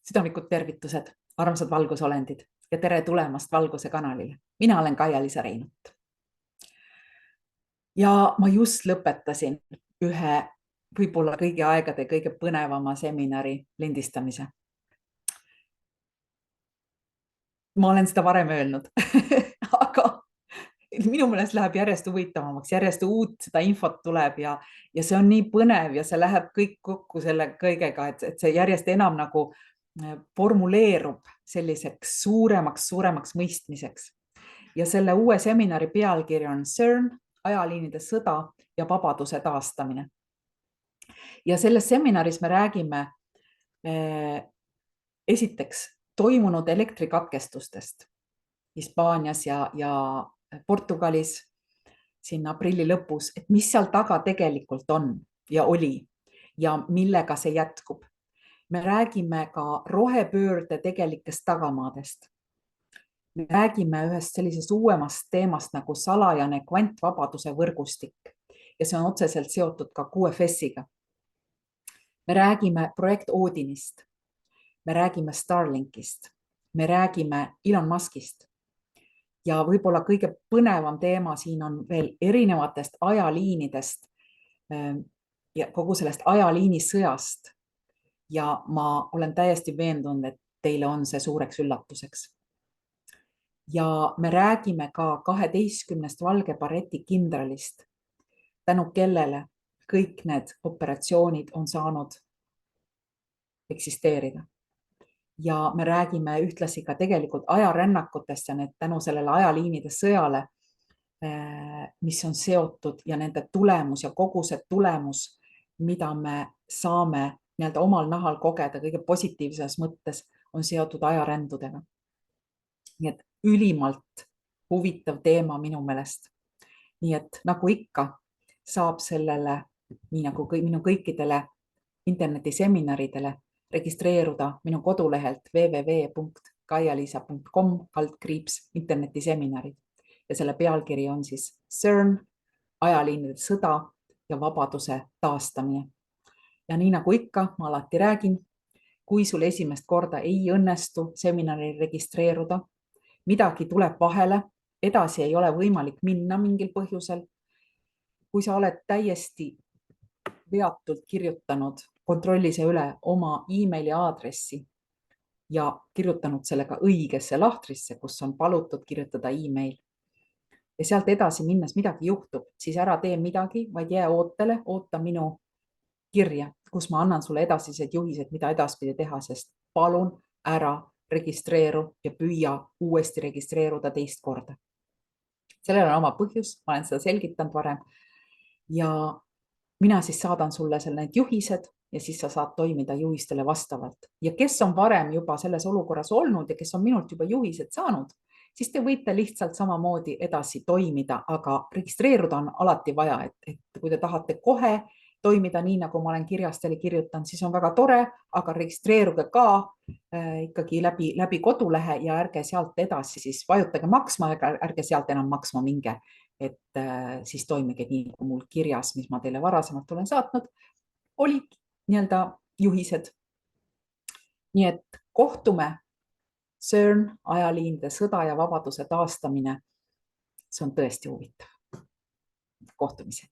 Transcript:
Südamlikud tervitused, armsad valgusolendid ja tere tulemast Valguse kanalile. Mina olen Kaia-Liisa Reinut. Ja ma just lõpetasin ühe võib-olla kõigi aegade kõige põnevama seminari lindistamise. Ma olen seda varem öelnud, aga minu meelest läheb järjest huvitavamaks, järjest uut seda infot tuleb ja see on nii põnev ja see läheb kõik kokku selle kõigega, et see järjest enam nagu formuleerub selliseks suuremaks mõistmiseks. Ja selle uue seminari pealkiri on CERN, ajaliinide sõda ja vabaduse taastamine. Ja selles seminaris me räägime esiteks toimunud elektrikatkestustest Hispaanias ja Portugalis siin aprilli lõpus, et mis seal taga tegelikult on ja oli ja millega see jätkub. Me räägime ka rohepöörde tegelikest tagamaadest. Me räägime ühest sellisest uuemast teemast nagu salajane kvantvabaduse võrgustik ja see on otseselt seotud ka QFS-iga. Me räägime projekt Odinist, me räägime Starlinkist, me räägime Elon Muskist ja võib-olla kõige põnevam teema siin on veel erinevatest ajaliinidest ja kogu sellest ajaliini sõjast. Ja ma olen täiesti veendunud, et teile on see suureks üllatuseks. Ja me räägime ka 12 valge bareti kindralist, tänu kellele kõik need operatsioonid on saanud eksisteerida. Ja me räägime ühtlasi ka tegelikult ajarännakutest ja need tänu sellele ajaliinide sõjale, mis on seotud ja nende tulemus ja kogu see tulemus, mida me saame nii-öelda omal nahal kogeda kõige positiivses mõttes, on seotud ajarändudega. Nii et ülimalt huvitav teema minu meelest. Nii et nagu ikka saab sellele, nii nagu minu kõikidele internetiseminaridele registreeruda minu kodulehelt www.kaialiisa.com/internetiseminarid ja selle pealkiri on siis CERN, ajaliinide sõda ja vabaduse taastamine. Ja nii nagu ikka, ma alati räägin, kui sul esimest korda ei õnnestu seminari registreeruda, midagi tuleb vahele, edasi ei ole võimalik minna mingil põhjusel. Kui sa oled täiesti veatult kirjutanud, kontrolli see üle oma e-maili aadressi ja kirjutanud sellega õigesse lahtrisse, kus on palutud kirjutada e-mail. Ja sealt edasi minnes midagi juhtub, siis ära tee midagi, vaid jää ootele, oota minu kirja, kus ma annan sulle edasised juhised, mida edaspidi teha, sest palun ära registreeru ja püüa uuesti registreeruda teist korda. Sellel on oma põhjus, ma olen seda selgitanud varem ja mina siis saadan sulle need juhised ja siis sa saad toimida juhistele vastavalt. Ja kes on varem juba selles olukorras olnud ja kes on minult juba juhised saanud, siis te võite lihtsalt samamoodi edasi toimida, aga registreeruda on alati vaja, et kui te tahate kohe toimida nii, nagu ma olen kirjas teile kirjutanud, siis on väga tore, aga registreeruge ka ikkagi läbi kodulehe ja ärge sealt edasi siis vajutage maksma, ärge sealt enam maksma minge, et siis toimige nii, kui mul kirjas, mis ma teile varasemalt olen saatnud, oli nii-öelda juhised. Nii et kohtume CERN, ajaliinide sõda ja vabaduse taastamine. See on tõesti huvitav. Kohtumised.